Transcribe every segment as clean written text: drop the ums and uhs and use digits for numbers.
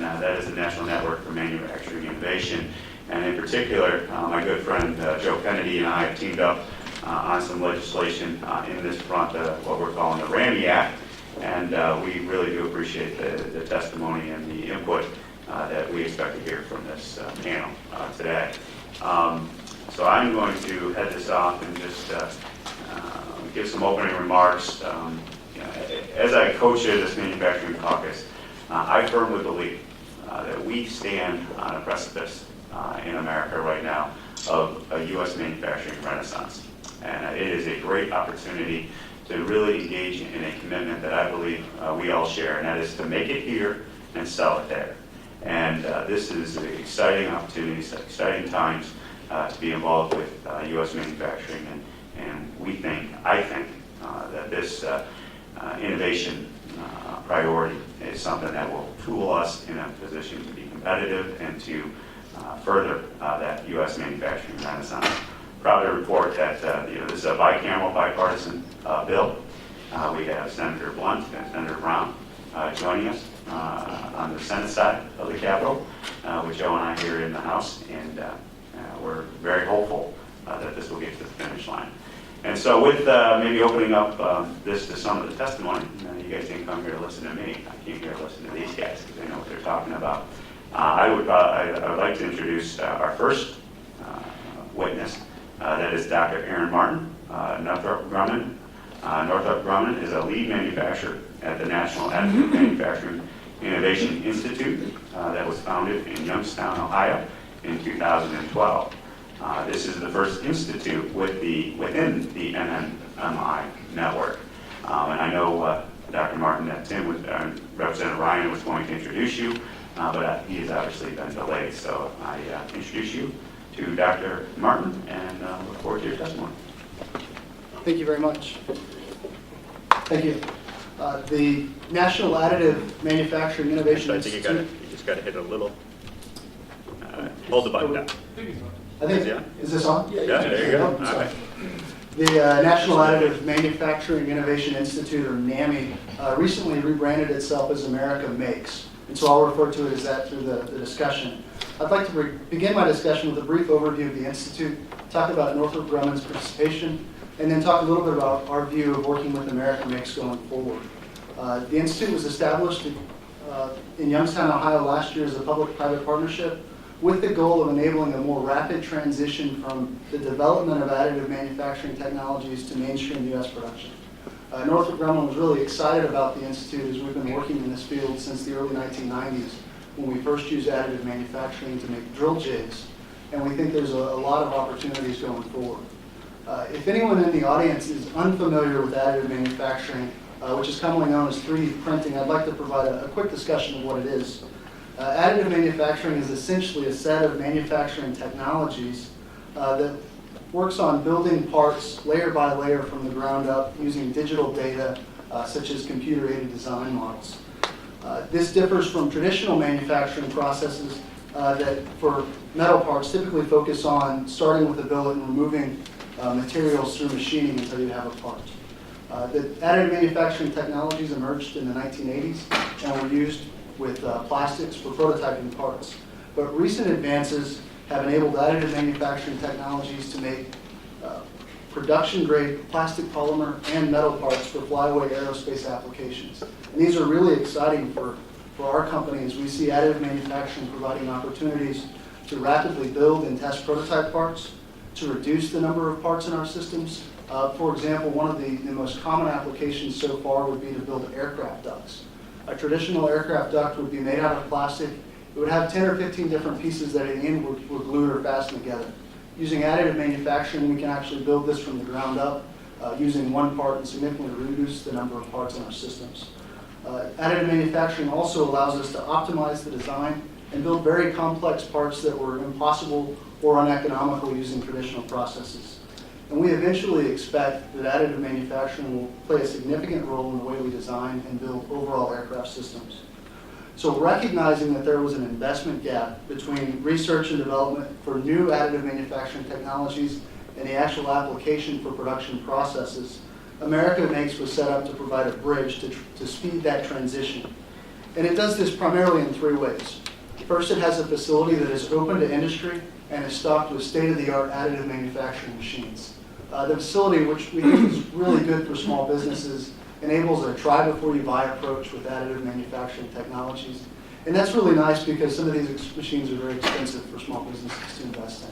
and that is the National Network for Manufacturing Innovation. And in particular, my good friend Joe Kennedy and I have teamed up on some legislation in this front, what we're calling the RAMI Act, and we really do appreciate the testimony and the input that we expect to hear from this panel today. So I'm going to head this off and just give some opening remarks. As I co-chair this manufacturing caucus, I firmly believe that we stand on a precipice in America right now of a U.S. manufacturing renaissance. And it is a great opportunity to really engage in a commitment that I believe we all share, and that is to make it here and sell it there. And this is exciting opportunities, exciting times to be involved with U.S. manufacturing, and I think that this innovation priority is something that will tool us in a position to be competitive and to further that U.S. manufacturing renaissance. Proud to report that this is a bicameral, bipartisan bill. We have Senator Blunt and Senator Brown joining us on the Senate side of the Capitol, with Joe and I here in the House, and we're very hopeful that this will get to the finish line. And so with maybe opening up this to some of the testimony, you guys didn't come here to listen to me. I came here to listen to these guys because they know what they're talking about. I would like to introduce our first witness. That is Dr. Aaron Martin, Northrop Grumman. Northrop Grumman is a lead manufacturer at the National Additive Manufacturing Innovation Institute that was founded in Youngstown, Ohio in 2012. This is the first institute within the NMI network. And I know, Dr. Martin, that Representative Ryan was going to introduce you, but he has obviously been delayed. So I introduce you to Dr. Martin and look forward to your testimony. Thank you very much. Thank you. The National Additive Manufacturing Innovation Institute. I think you just got to hit a little. Hold the button down. I think, is this on? Yeah, there you go. All right. The National Additive Manufacturing Innovation Institute, or NAMI, recently rebranded itself as America Makes. And so I'll refer to it as that through the discussion. I'd like to begin my discussion with a brief overview of the Institute, talk about Northrop Grumman's participation, and then talk a little bit about our view of working with America Makes going forward. The Institute was established in Youngstown, Ohio last year as a public-private partnership with the goal of enabling a more rapid transition from the development of additive manufacturing technologies to mainstream U.S. production. Northrop Grumman was really excited about the Institute as we've been working in this field since the early 1990s when we first used additive manufacturing to make drill jigs, and we think there's a lot of opportunities going forward. If anyone in the audience is unfamiliar with additive manufacturing, which is commonly known as 3D printing, I'd like to provide a quick discussion of what it is. Additive manufacturing is essentially a set of manufacturing technologies that works on building parts layer by layer from the ground up using digital data such as computer-aided design models. This differs from traditional manufacturing processes that for metal parts typically focus on starting with a billet and removing materials through machining until you have a part. The additive manufacturing technologies emerged in the 1980s and were used with plastics for prototyping parts. But recent advances have enabled additive manufacturing technologies to make production-grade plastic polymer and metal parts for flyaway aerospace applications. And these are really exciting for our company as we see additive manufacturing providing opportunities to rapidly build and test prototype parts, to reduce the number of parts in our systems. For example, one of the most common applications so far would be to build aircraft ducts. A traditional aircraft duct would be made out of plastic. It would have 10 or 15 different pieces that in the end were glued or fastened together. Using additive manufacturing, we can actually build this from the ground up using one part and significantly reduce the number of parts in our systems. Additive manufacturing also allows us to optimize the design and build very complex parts that were impossible or uneconomical using traditional processes. And we eventually expect that additive manufacturing will play a significant role in the way we design and build overall aircraft systems. So recognizing that there was an investment gap between research and development for new additive manufacturing technologies and the actual application for production processes, America Makes was set up to provide a bridge to speed that transition. And it does this primarily in three ways. First, it has a facility that is open to industry and is stocked with state-of-the-art additive manufacturing machines. The facility, which we think is really good for small businesses, enables a try-before-you-buy approach with additive manufacturing technologies. And that's really nice because some of these machines are very expensive for small businesses to invest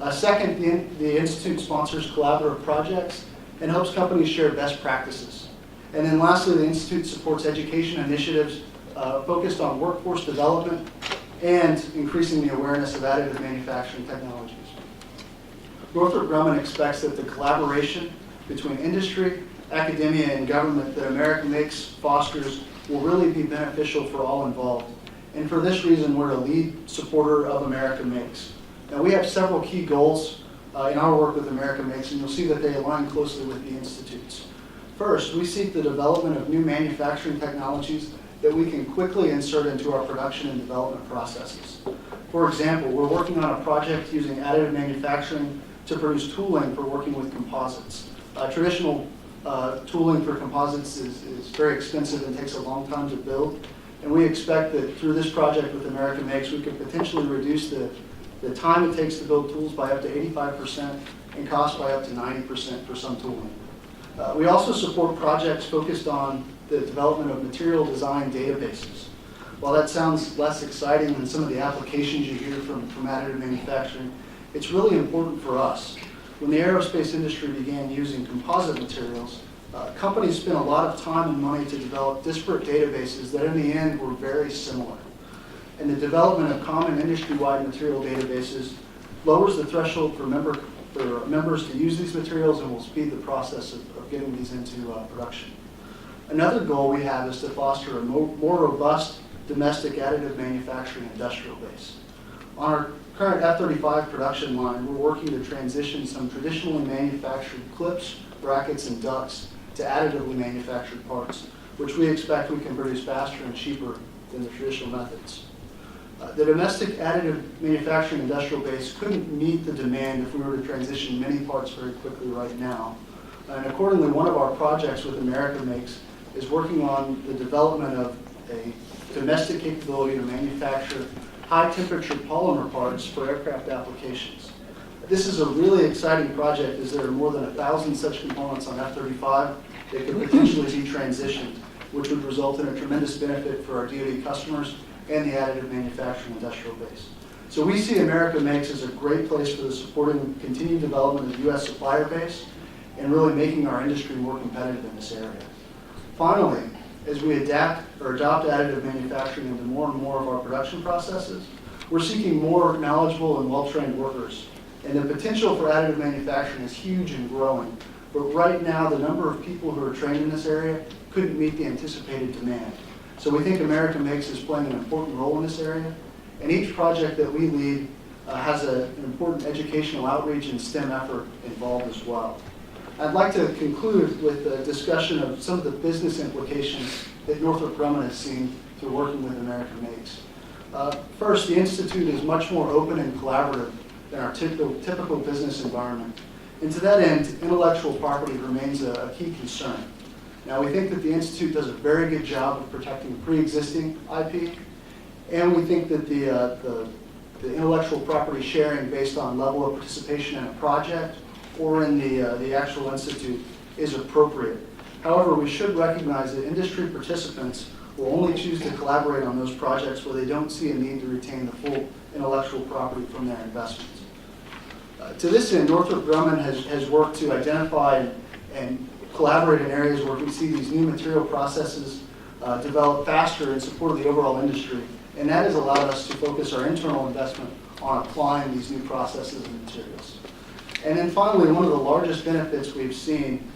in. Second, the Institute sponsors collaborative projects and helps companies share best practices. And then lastly, the Institute supports education initiatives focused on workforce development and increasing the awareness of additive manufacturing technologies. Northrop Grumman expects that the collaboration between industry, academia, and government that America Makes fosters will really be beneficial for all involved. And for this reason, we're a lead supporter of America Makes. Now, we have several key goals in our work with America Makes, and you'll see that they align closely with the Institute's. First, we seek the development of new manufacturing technologies that we can quickly insert into our production and development processes. For example, we're working on a project using additive manufacturing to produce tooling for working with composites. Traditional tooling for composites is very expensive and takes a long time to build. And we expect that through this project with America Makes, we could potentially reduce the time it takes to build tools by up to 85% and cost by up to 90% for some tooling. We also support projects focused on the development of material design databases. While that sounds less exciting than some of the applications you hear from additive manufacturing, it's really important for us. When the aerospace industry began using composite materials, companies spent a lot of time and money to develop disparate databases that in the end were very similar. And the development of common industry-wide material databases lowers the threshold for members to use these materials and will speed the process of getting these into production. Another goal we have is to foster a more robust domestic additive manufacturing industrial base. On our current F-35 production line, we're working to transition some traditionally manufactured clips, brackets, and ducts to additively manufactured parts, which we expect we can produce faster and cheaper than the traditional methods. The domestic additive manufacturing industrial base couldn't meet the demand if we were to transition many parts very quickly right now. And accordingly, one of our projects with America Makes is working on the development of a domestic capability to manufacture high-temperature polymer parts for aircraft applications. This is a really exciting project as there are more than 1,000 such components on F-35 that could potentially be transitioned, which would result in a tremendous benefit for our DoD customers and the additive manufacturing industrial base. So we see America Makes as a great place for the supporting continued development of the U.S. supplier base and really making our industry more competitive in this area. Finally, as we adopt additive manufacturing into more and more of our production processes, we're seeking more knowledgeable and well-trained workers. And the potential for additive manufacturing is huge and growing. But right now, the number of people who are trained in this area couldn't meet the anticipated demand. So we think America Makes is playing an important role in this area. And each project that we lead has an important educational outreach and STEM effort involved as well. I'd like to conclude with a discussion of some of the business implications that Northrop Grumman has seen through working with America Makes. First, the Institute is much more open and collaborative than our typical business environment. And to that end, intellectual property remains a key concern. Now, we think that the Institute does a very good job of protecting pre-existing IP, and we think that the intellectual property sharing based on level of participation in a project or in the actual institute is appropriate. However, we should recognize that industry participants will only choose to collaborate on those projects where they don't see a need to retain the full intellectual property from their investments. To this end, Northrop Grumman has worked to identify and collaborate in areas where we see these new material processes develop faster in support of the overall industry, and that has allowed us to focus our internal investment on applying these new processes and materials. And then finally, one of the largest benefits we've seen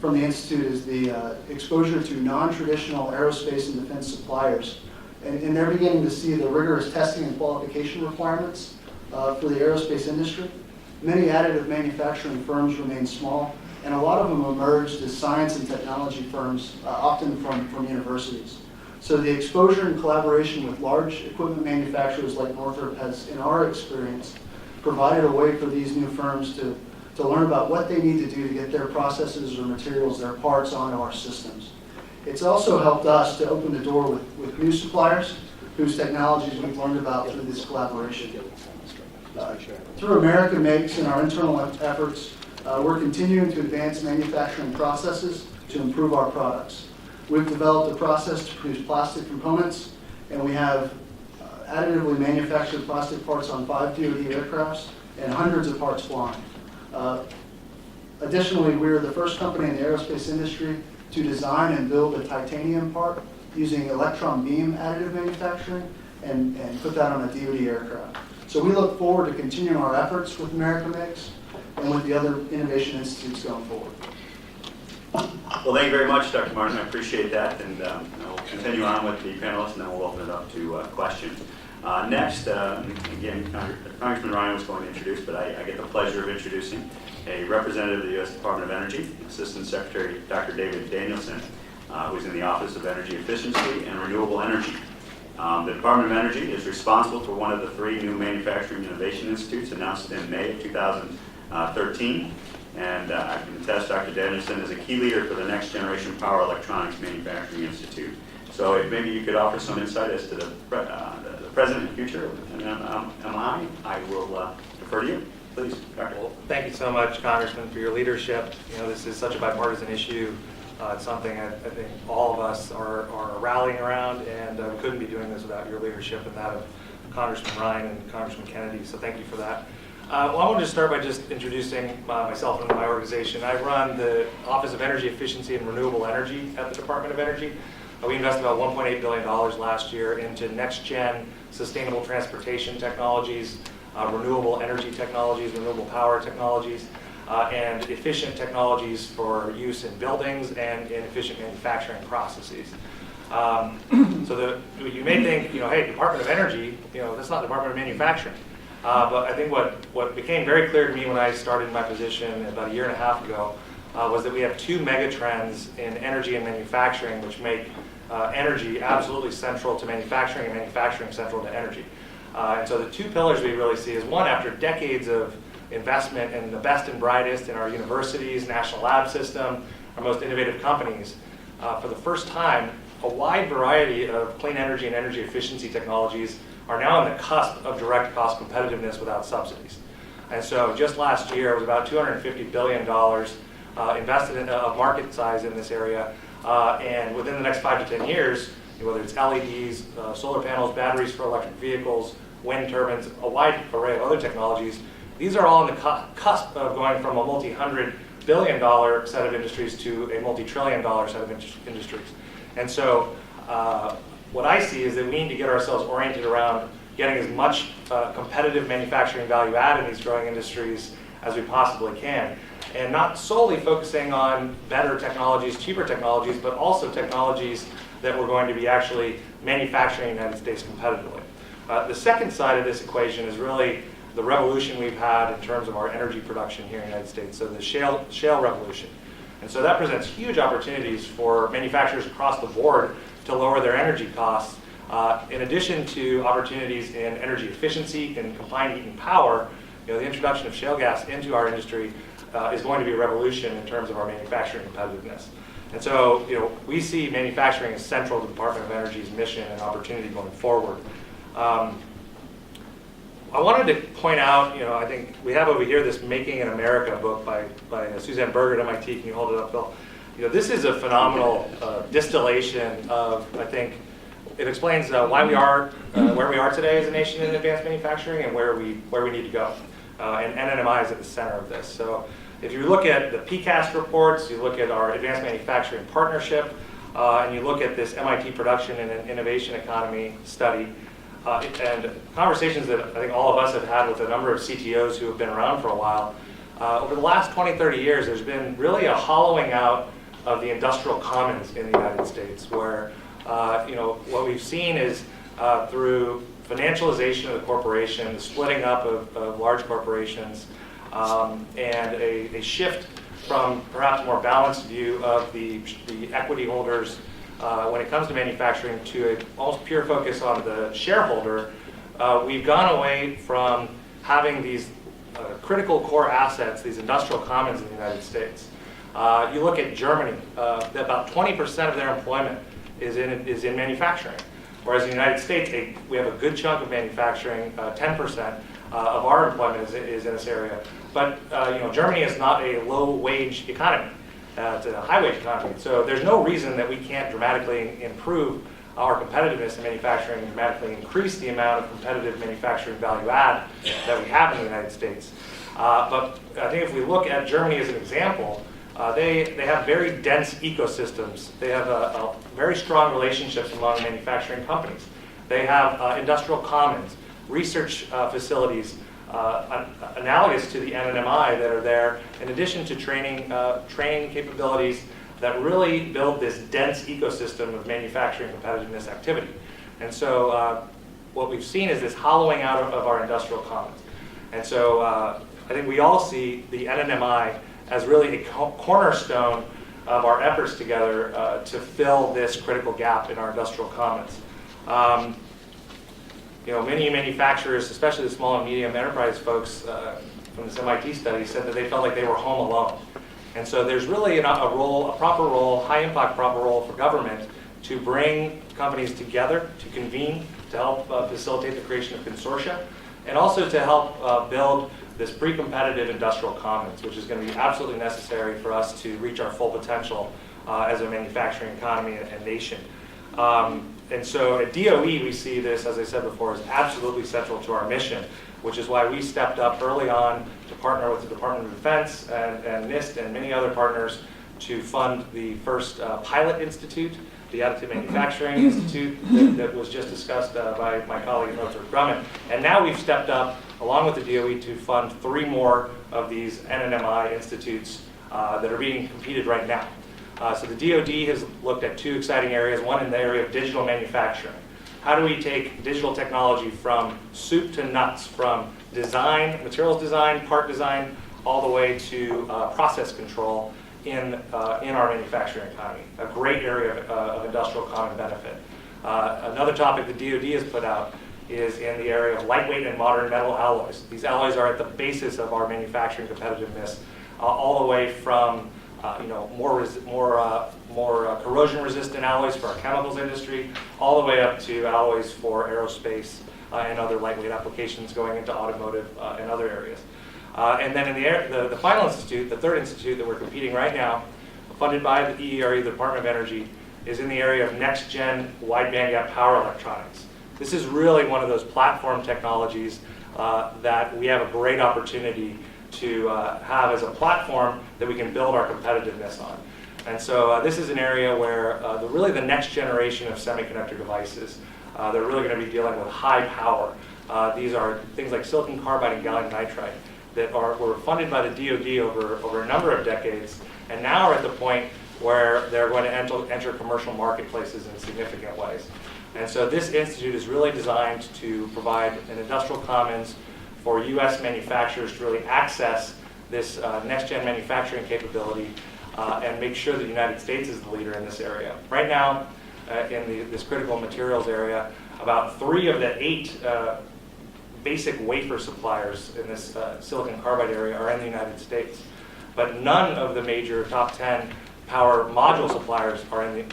from the Institute is the exposure to non-traditional aerospace and defense suppliers. And they're beginning to see the rigorous testing and qualification requirements for the aerospace industry. Many additive manufacturing firms remain small, and a lot of them emerged as science and technology firms, often from universities. So the exposure and collaboration with large equipment manufacturers like Northrop has, in our experience, provided a way for these new firms to learn about what they need to do to get their processes or materials, their parts onto our systems. It's also helped us to open the door with new suppliers whose technologies we've learned about through this collaboration. Through America Makes and our internal efforts, we're continuing to advance manufacturing processes to improve our products. We've developed a process to produce plastic components, and we have additively manufactured plastic parts on 5 DoD aircrafts and hundreds of parts flying. Additionally, we're the first company in the aerospace industry to design and build a titanium part using electron beam additive manufacturing and put that on a DoD aircraft. So we look forward to continuing our efforts with America Makes and with the other innovation institutes going forward. Well, thank you very much, Dr. Martin. I appreciate that, and we'll continue on with the panelists, and then we'll open it up to questions. Next, again, Congressman Ryan was going to introduce, but I get the pleasure of introducing a representative of the U.S. Department of Energy, Assistant Secretary Dr. David Danielson, who's in the Office of Energy Efficiency and Renewable Energy. The Department of Energy is responsible for one of the 3 new manufacturing innovation institutes announced in May of 2013. And I can attest Dr. Danielson is a key leader for the Next Generation Power Electronics Manufacturing Institute. So if maybe you could offer some insight as to the present and future of MI, I will defer to you. Please, Dr. Well, thank you so much, Congressman, for your leadership. You know, this is such a bipartisan issue. It's something I think all of us are rallying around, and we couldn't be doing this without your leadership and that of Congressman Ryan and Congressman Kennedy, so thank you for that. Well, I want to start by just introducing myself and my organization. I run the Office of Energy Efficiency and Renewable Energy at the Department of Energy. We invested about $1.8 billion last year into next-gen sustainable transportation technologies, renewable energy technologies, renewable power technologies, and efficient technologies for use in buildings and in efficient manufacturing processes. So you may think, hey, Department of Energy, that's not Department of Manufacturing. But I think what became very clear to me when I started my position about a year and a half ago was that we have 2 mega trends in energy and manufacturing which make energy absolutely central to manufacturing and manufacturing central to energy. And so the 2 pillars we really see is, one, after decades of investment in the best and brightest in our universities, national lab system, our most innovative companies, for the first time, a wide variety of clean energy and energy efficiency technologies are now on the cusp of direct cost competitiveness without subsidies. And so just last year, it was about $250 billion invested in a market size in this area. And within the next 5 to 10 years, whether it's LEDs, solar panels, batteries for electric vehicles, wind turbines, a wide array of other technologies, these are all on the cusp of going from a multi-$100 billion set of industries to a multi-trillion dollar set of industries. And so what I see is that we need to get ourselves oriented around getting as much competitive manufacturing value add in these growing industries as we possibly can. And not solely focusing on better technologies, cheaper technologies, but also technologies that we're going to be actually manufacturing in the United States competitively. The second side of this equation is really the revolution we've had in terms of our energy production here in the United States, so the shale revolution. And so that presents huge opportunities for manufacturers across the board to lower their energy costs. In addition to opportunities in energy efficiency and combined heat and power, the introduction of shale gas into our industry is going to be a revolution in terms of our manufacturing competitiveness. And so, we see manufacturing as central to the Department of Energy's mission and opportunity going forward. I wanted to point out, I think we have over here this Making in America book by Suzanne Berger at MIT. Can you hold it up, Bill? This is a phenomenal distillation of, I think, it explains why we are where we are today as a nation in advanced manufacturing and where we need to go. And NNMI is at the center of this. So if you look at the PCAST reports, you look at our Advanced Manufacturing Partnership, and you look at this MIT Production and Innovation Economy study, and conversations that I think all of us have had with a number of CTOs who have been around for a while, over the last 20, 30 years, there's been really a hollowing out of the industrial commons in the United States, where what we've seen is through financialization of the corporation, the splitting up of large corporations, and a shift from perhaps a more balanced view of the equity holders when it comes to manufacturing to a almost pure focus on the shareholder. We've gone away from having these critical core assets, these industrial commons in the United States. You look at Germany, about 20% of their employment is in manufacturing. Whereas in the United States, we have a good chunk of manufacturing, 10% of our employment is in this area. But Germany is not a low-wage economy. It's a high-wage economy. So there's no reason that we can't dramatically improve our competitiveness in manufacturing and dramatically increase the amount of competitive manufacturing value add that we have in the United States. But I think if we look at Germany as an example, they have very dense ecosystems. They have a very strong relationships among manufacturing companies. They have industrial commons, research facilities, analogous to the NNMI that are there, in addition to training capabilities that really build this dense ecosystem of manufacturing competitiveness activity. And so what we've seen is this hollowing out of our industrial commons. And so I think we all see the NNMI as really a cornerstone of our efforts together to fill this critical gap in our industrial commons. Many manufacturers, especially the small and medium enterprise folks from this MIT study, said that they felt like they were home alone. And so there's really a proper role, high impact proper role for government to bring companies together, to convene, to help facilitate the creation of consortia, and also to help build this pre-competitive industrial commons, which is going to be absolutely necessary for us to reach our full potential as a manufacturing economy and nation. And so at DOE, we see this, as I said before, as absolutely central to our mission, which is why we stepped up early on to partner with the Department of Defense and NIST and many other partners to fund the first pilot institute, the Additive Manufacturing Institute that was just discussed by my colleague Northrop Grumman. And now we've stepped up, along with the DOE, to fund 3 more of these NNMI institutes that are being competed right now. So the DoD has looked at 2 exciting areas, one in the area of digital manufacturing. How do we take digital technology from soup to nuts, from design, materials design, part design, all the way to process control in our manufacturing economy? A great area of industrial common benefit. Another topic the DoD has put out is in the area of lightweight and modern metal alloys. These alloys are at the basis of our manufacturing competitiveness, all the way from more corrosion-resistant alloys for our chemicals industry, all the way up to alloys for aerospace and other lightweight applications going into automotive and other areas. And then in the final institute, the 3rd institute that we're competing right now, funded by the DERE, the Department of Energy, is in the area of next-gen wide bandgap power electronics. This is really one of those platform technologies that we have a great opportunity to have as a platform that we can build our competitiveness on. And so this is an area where really the next generation of semiconductor devices, they're really going to be dealing with high power. These are things like silicon carbide and gallium nitride that were funded by the DoD over a number of decades, and now are at the point where they're going to enter commercial marketplaces in significant ways. And so this institute is really designed to provide an industrial commons for U.S. manufacturers to really access this next-gen manufacturing capability and make sure that the United States is the leader in this area. Right now, in this critical materials area, about 3 of the 8 basic wafer suppliers in this silicon carbide area are in the United States. But none of the major top 10 power module suppliers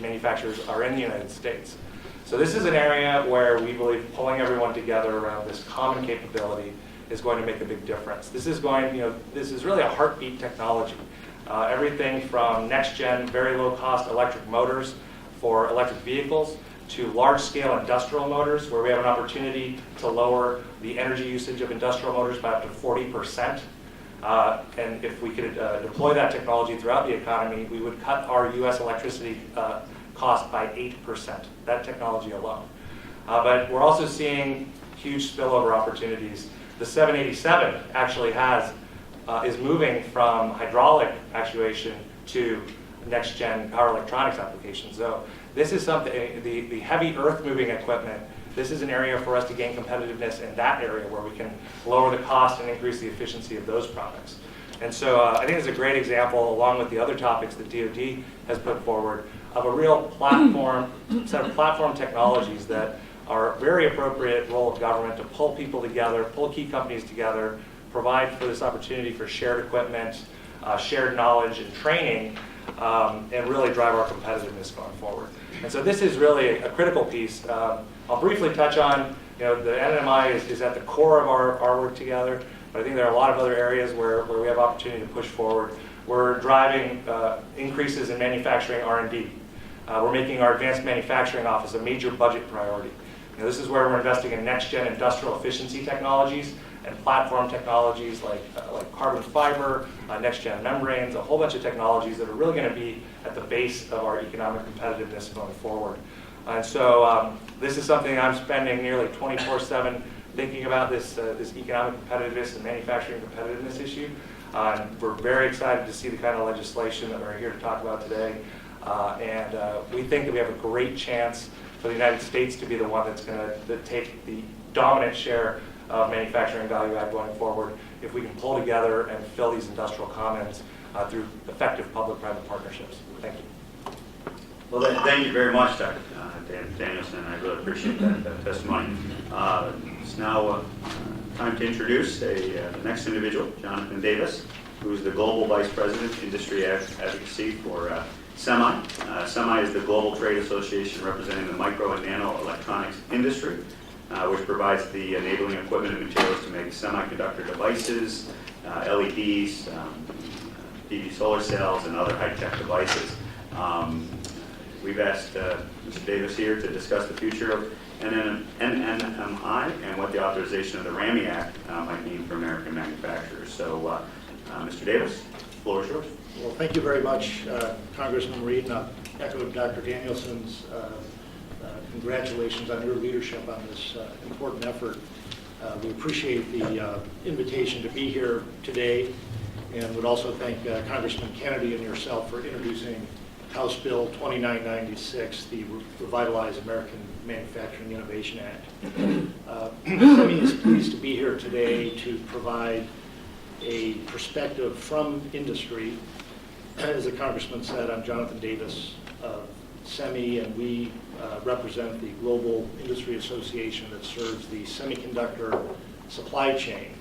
manufacturers are in the United States. So this is an area where we believe pulling everyone together around this common capability is going to make a big difference. This is really a heartbeat technology. Everything from next-gen, very low-cost electric motors for electric vehicles to large-scale industrial motors, where we have an opportunity to lower the energy usage of industrial motors by up to 40%. And if we could deploy that technology throughout the economy, we would cut our U.S. electricity cost by 8%, that technology alone. But we're also seeing huge spillover opportunities. The 787 actually is moving from hydraulic actuation to next-gen power electronics applications. So this is something, the heavy earth-moving equipment, this is an area for us to gain competitiveness in that area where we can lower the cost and increase the efficiency of those products. And so I think it's a great example, along with the other topics that DoD has put forward, of a real platform, set of platform technologies that are a very appropriate role of government to pull people together, pull key companies together, provide for this opportunity for shared equipment, shared knowledge and training, and really drive our competitiveness going forward. And so this is really a critical piece. I'll briefly touch on, the NMI is at the core of our work together, but I think there are a lot of other areas where we have opportunity to push forward. We're driving increases in manufacturing R&D. We're making our advanced manufacturing office a major budget priority. This is where we're investing in next-gen industrial efficiency technologies and platform technologies like carbon fiber, next-gen membranes, a whole bunch of technologies that are really going to be at the base of our economic competitiveness going forward. And so this is something I'm spending nearly 24/7 thinking about, this economic competitiveness and manufacturing competitiveness issue. We're very excited to see the kind of legislation that we're here to talk about today. And we think that we have a great chance for the United States to be the one that's going to take the dominant share of manufacturing value add going forward if we can pull together and fill these industrial commons through effective public-private partnerships. Thank you. Well, thank you very much, Dr. Danielson. I really appreciate that testimony. It's now time to introduce the next individual, Jonathan Davis, who is the Global Vice President, Industry Advocacy for SEMI. SEMI is the global trade association representing the micro and nano electronics industry, which provides the enabling equipment and materials to make semiconductor devices, LEDs, PV solar cells, and other high-tech devices. We've asked Mr. Davis here to discuss the future of NMI and what the authorization of the RAMI Act might mean for American manufacturers. So, Mr. Davis, the floor is yours. Well, thank you very much, Congressman Reed, and I'll echo Dr. Danielson's congratulations on your leadership on this important effort. We appreciate the invitation to be here today, and would also thank Congressman Kennedy and yourself for introducing House Bill 2996, the Revitalize American Manufacturing Innovation Act. SEMI is pleased to be here today to provide a perspective from industry. As the Congressman said, I'm Jonathan Davis of SEMI, and we represent the Global Industry Association that serves the semiconductor supply chain.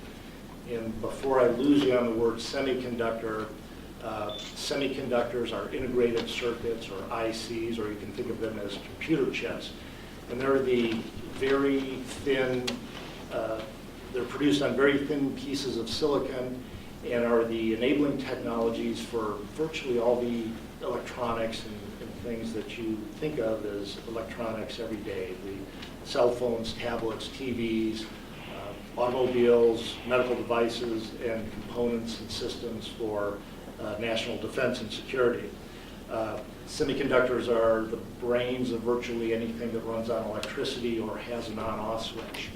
And before I lose you on the word semiconductor, semiconductors are integrated circuits, or ICs, or you can think of them as computer chips. And they're the very thin, they're produced on very thin pieces of silicon and are the enabling technologies for virtually all the electronics and things that you think of as electronics every day. The cell phones, tablets, TVs, automobiles, medical devices, and components and systems for national defense and security. Semiconductors are the brains of virtually anything that runs on electricity or has an on-off switch.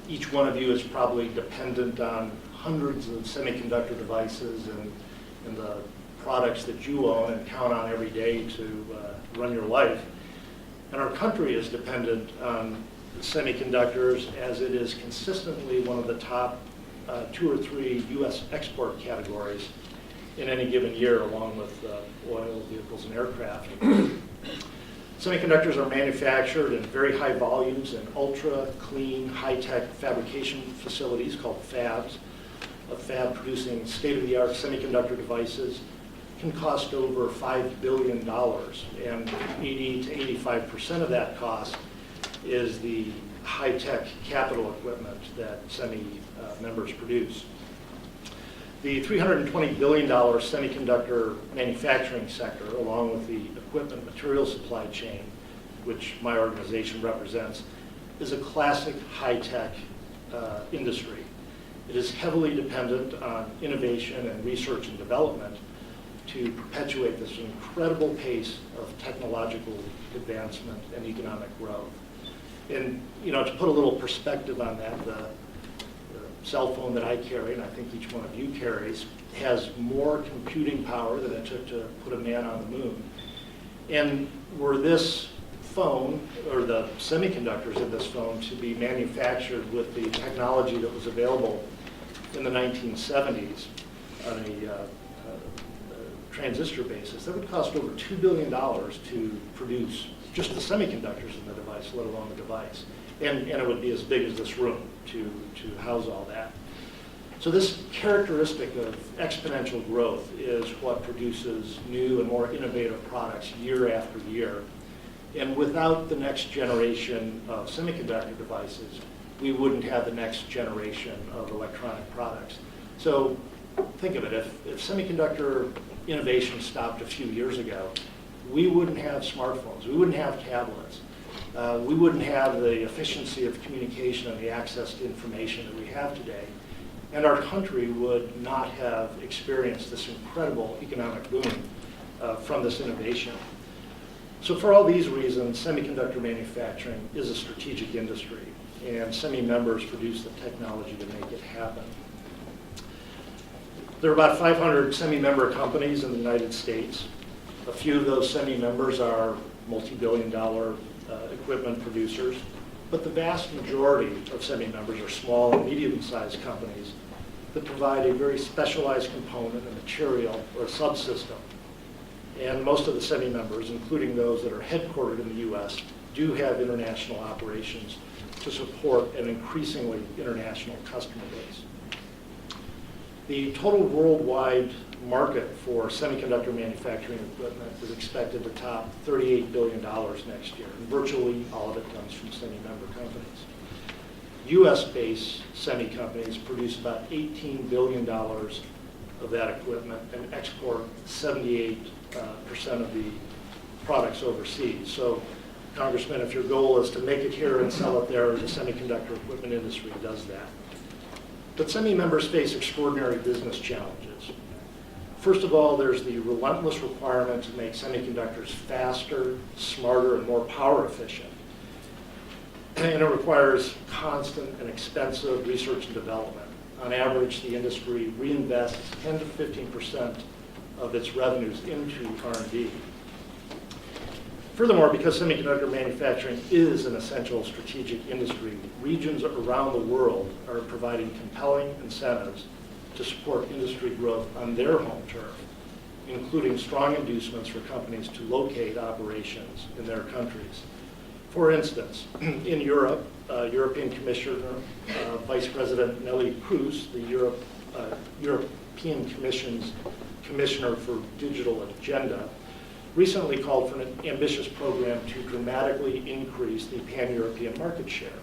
Each one of you is probably dependent on hundreds of semiconductor devices and the products that you own and count on every day to run your life. And our country is dependent on semiconductors, as it is consistently one of the top 2 or 3 U.S. export categories in any given year, along with oil, vehicles, and aircraft. Semiconductors are manufactured in very high volumes in ultra-clean, high-tech fabrication facilities called fabs. A fab producing state-of-the-art semiconductor devices can cost over $5 billion, and 80 to 85% of that cost is the high-tech capital equipment that SEMI members produce. The $320 billion semiconductor manufacturing sector, along with the equipment material supply chain, which my organization represents, is a classic high-tech industry. It is heavily dependent on innovation and research and development to perpetuate this incredible pace of technological advancement and economic growth. And to put a little perspective on that, the cell phone that I carry, and I think each one of you carries, has more computing power than it took to put a man on the moon. And were this phone, or the semiconductors in this phone, to be manufactured with the technology that was available in the 1970s on a transistor basis, that would cost over $2 billion to produce just the semiconductors in the device, let alone the device. And it would be as big as this room to house all that. So this characteristic of exponential growth is what produces new and more innovative products year after year. And without the next generation of semiconductor devices, we wouldn't have the next generation of electronic products. So think of it, if semiconductor innovation stopped a few years ago, we wouldn't have smartphones, we wouldn't have tablets, we wouldn't have the efficiency of communication and the access to information that we have today. And our country would not have experienced this incredible economic boom from this innovation. So for all these reasons, semiconductor manufacturing is a strategic industry, and SEMI members produce the technology to make it happen. There are about 500 SEMI member companies in the United States. A few of those SEMI members are multi-billion-dollar equipment producers, but the vast majority of SEMI members are small and medium-sized companies that provide a very specialized component, a material, or a subsystem. And most of the SEMI members, including those that are headquartered in the U.S., do have international operations to support an increasingly international customer base. The total worldwide market for semiconductor manufacturing equipment is expected to top $38 billion next year, and virtually all of it comes from SEMI-member companies. U.S.-based SEMI companies produce about $18 billion of that equipment and export 78% of the products overseas. So, Congressman, if your goal is to make it here and sell it there, the semiconductor equipment industry does that. But SEMI members face extraordinary business challenges. First of all, there's the relentless requirement to make semiconductors faster, smarter, and more power efficient. And it requires constant and expensive research and development. On average, the industry reinvests 10 to 15% of its revenues into R&D. Furthermore, because semiconductor manufacturing is an essential strategic industry, regions around the world are providing compelling incentives to support industry growth on their home turf, including strong inducements for companies to locate operations in their countries. For instance, in Europe, European Commissioner Vice President Nelly Kroes, the European Commission's Commissioner for Digital Agenda, recently called for an ambitious program to dramatically increase the pan-European market share.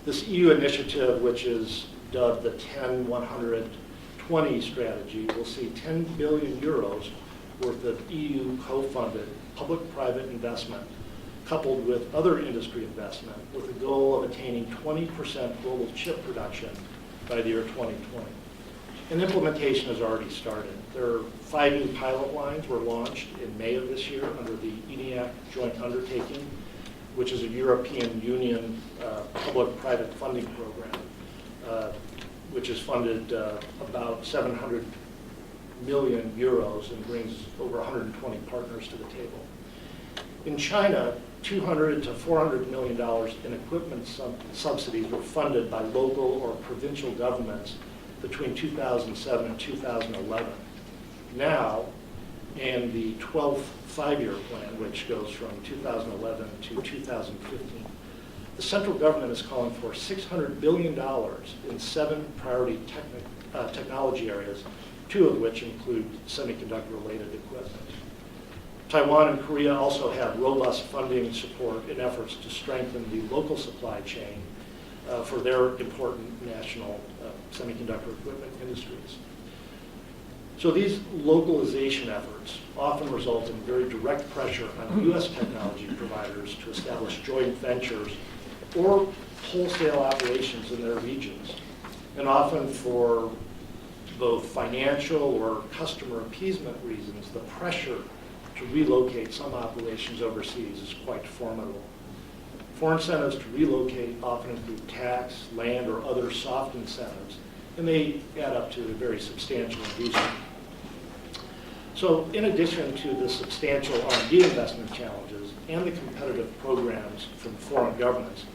This EU initiative, which is dubbed the 10-100-20 strategy, will see 10 billion euros worth of EU co-funded public-private investment coupled with other industry investment with the goal of attaining 20% global chip production by the year 2020. And implementation has already started. There are 5 new pilot lines were launched in May of this year under the ENIAC joint undertaking, which is a European Union public-private funding program, which is funded about 700 million euros and brings over 120 partners to the table. In China, $200 to $400 million in equipment subsidies were funded by local or provincial governments between 2007 and 2011. Now, in the 12th five-year plan, which goes from 2011 to 2015, the central government is calling for $600 billion in 7 priority technology areas, 2 of which include semiconductor-related equipment. Taiwan and Korea also have robust funding support in efforts to strengthen the local supply chain for their important national semiconductor equipment industries. So these localization efforts often result in very direct pressure on U.S. technology providers to establish joint ventures or wholesale operations in their regions. And often for both financial or customer appeasement reasons, the pressure to relocate some operations overseas is quite formidable. Foreign incentives to relocate often include tax, land, or other soft incentives, and they add up to a very substantial inducement. So in addition to the substantial R&D investment challenges and the competitive programs from foreign governments,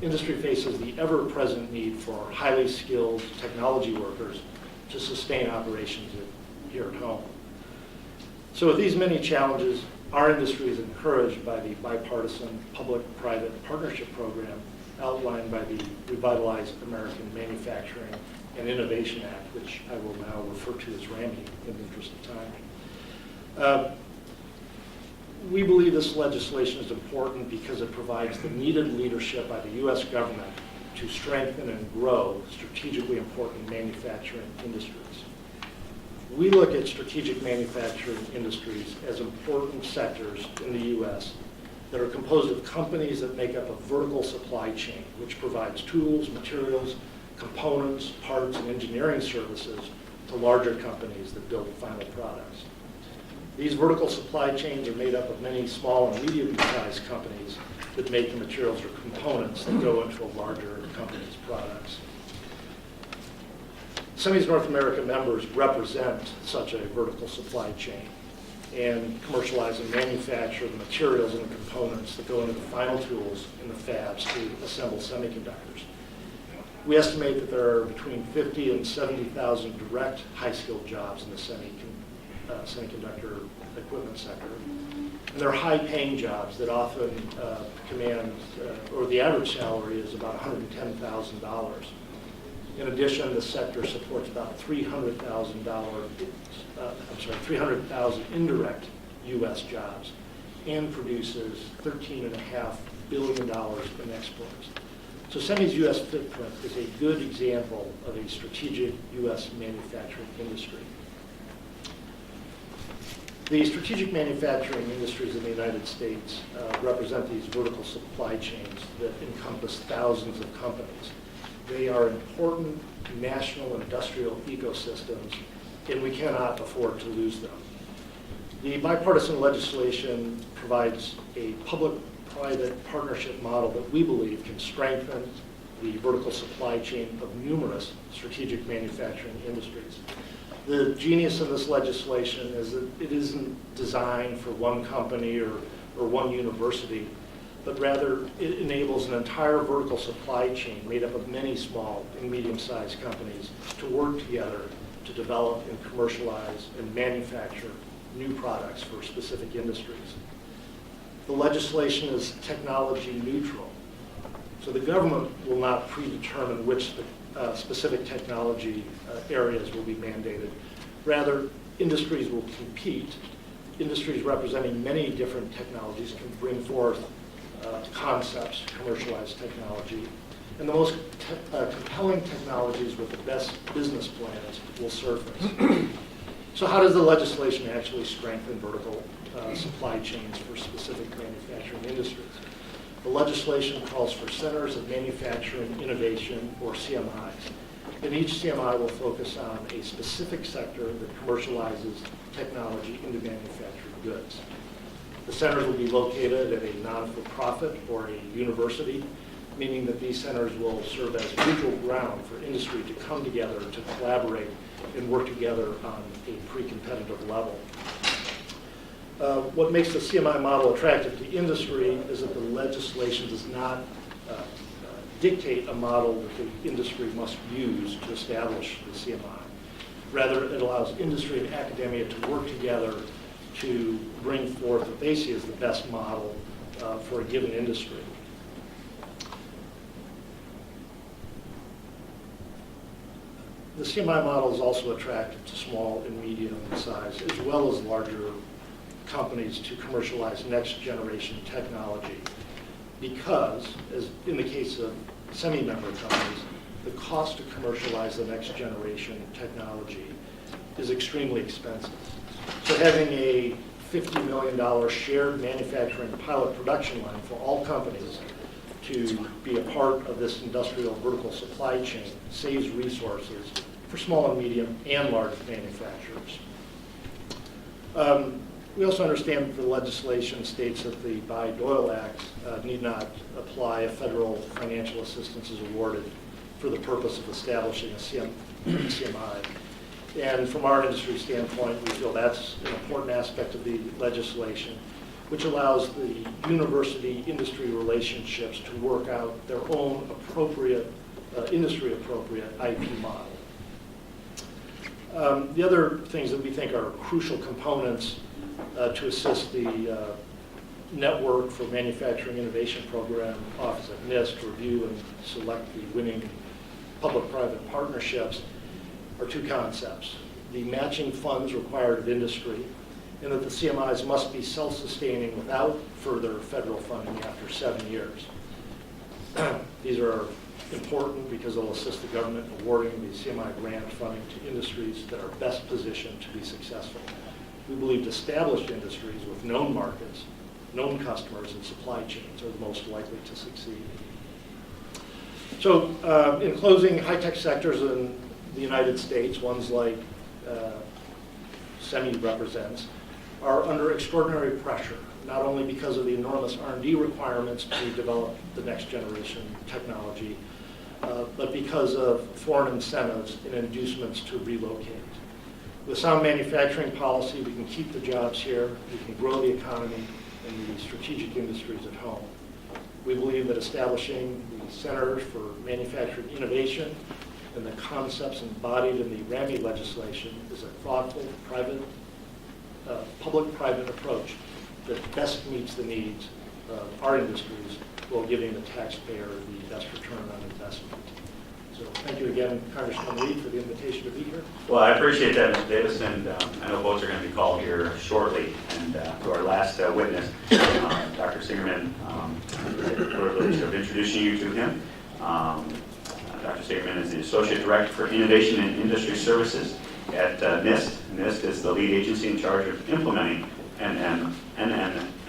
industry faces the ever-present need for highly skilled technology workers to sustain operations here at home. So with these many challenges, our industry is encouraged by the bipartisan public-private partnership program outlined by the Revitalize American Manufacturing and Innovation Act, which I will now refer to as RAMI in the interest of time. We believe this legislation is important because it provides the needed leadership by the U.S. government to strengthen and grow strategically important manufacturing industries. We look at strategic manufacturing industries as important sectors in the U.S. that are composed of companies that make up a vertical supply chain, which provides tools, materials, components, parts, and engineering services to larger companies that build final products. These vertical supply chains are made up of many small and medium-sized companies that make the materials or components that go into a larger company's products. Semi's North America members represent such a vertical supply chain and commercialize and manufacture the materials and the components that go into the final tools in the fabs to assemble semiconductors. We estimate that there are between 50 and 70,000 direct high-skilled jobs in the semiconductor equipment sector. And they're high-paying jobs that often command, or the average salary is about $110,000. In addition, the sector supports about $300,000 indirect U.S. jobs and produces $13.5 billion in exports. So Semi's U.S. footprint is a good example of a strategic U.S. manufacturing industry. The strategic manufacturing industries in the United States represent these vertical supply chains that encompass thousands of companies. They are important national industrial ecosystems, and we cannot afford to lose them. The bipartisan legislation provides a public-private partnership model that we believe can strengthen the vertical supply chain of numerous strategic manufacturing industries. The genius of this legislation is that it isn't designed for one company or one university, but rather it enables an entire vertical supply chain made up of many small and medium-sized companies to work together to develop and commercialize and manufacture new products for specific industries. The legislation is technology neutral, so the government will not predetermine which specific technology areas will be mandated. Rather, industries will compete. Industries representing many different technologies can bring forth concepts to commercialize technology. And the most compelling technologies with the best business plans will surface. So how does the legislation actually strengthen vertical supply chains for specific manufacturing industries? The legislation calls for centers of manufacturing innovation, or CMIs. And each CMI will focus on a specific sector that commercializes technology into manufactured goods. The centers will be located at a non-for-profit or a university, meaning that these centers will serve as neutral ground for industry to come together to collaborate and work together on a pre-competitive level. What makes the CMI model attractive to industry is that the legislation does not dictate a model that the industry must use to establish the CMI. Rather, it allows industry and academia to work together to bring forth what they see as the best model for a given industry. The CMI model is also attractive to small and medium size, as well as larger companies to commercialize next generation technology, because, as in the case of semi-member companies, the cost to commercialize the next generation technology is extremely expensive. So having a $50 million shared manufacturing pilot production line for all companies to be a part of this industrial vertical supply chain saves resources for small and medium and large manufacturers. We also understand that the legislation states that the Bayh-Dole Act need not apply if federal financial assistance is awarded for the purpose of establishing a CMI. And from our industry standpoint, we feel that's an important aspect of the legislation, which allows the university-industry relationships to work out their own appropriate, industry-appropriate IP model. The other things that we think are crucial components to assist the Network for Manufacturing Innovation Program Office at NIST to review and select the winning public-private partnerships are two concepts: the matching funds required of industry, and that the CMIs must be self-sustaining without further federal funding after 7 years. These are important because they'll assist the government in awarding the CMI grant funding to industries that are best positioned to be successful. We believe established industries with known markets, known customers, and supply chains are the most likely to succeed. So in closing, high-tech sectors in the United States, ones like SEMI represents, are under extraordinary pressure, not only because of the enormous R&D requirements to develop the next generation technology, but because of foreign incentives and inducements to relocate. With sound manufacturing policy, we can keep the jobs here, we can grow the economy and the strategic industries at home. We believe that establishing the Center for Manufacturing Innovation and the concepts embodied in the RAMI legislation is a thoughtful, public-private approach that best meets the needs of our industries while giving the taxpayer the best return on investment. So thank you again, Congressman Reed, for the invitation to be here. Well, I appreciate that, Mr. Davis, and I know votes are going to be called here shortly. And to our last witness, Dr. Singerman, we had the privilege of introducing you to him. Dr. Singerman is the Associate Director for Innovation and Industry Services at NIST. NIST is the lead agency in charge of implementing NNMI.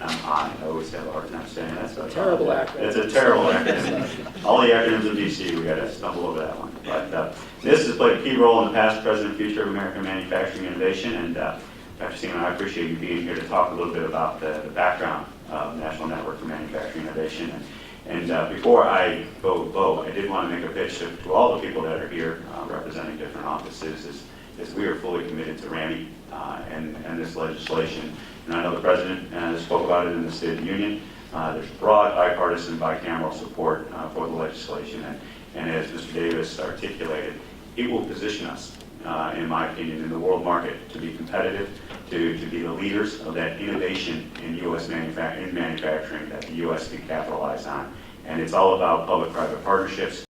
I always have a hard time saying that. So Terrible acronym. It's a terrible acronym. All the acronyms in DC, we got to stumble over that one. But NIST has played a key role in the past, present, and future of American manufacturing innovation. And Dr. Seaman, I appreciate you being here to talk a little bit about the background of National Network for Manufacturing Innovation. And before I vote, I did want to make a pitch to all the people that are here representing different offices. Is we are fully committed to RAMI and this legislation. And I know the President spoke about it in the State of the Union. There's broad bipartisan bicameral support for the legislation. And as Mr. Davis articulated, it will position us, in my opinion, in the world market to be competitive, to be the leaders of that innovation in U.S. manufacturing that the U.S. can capitalize on. And it's all about public-private partnerships.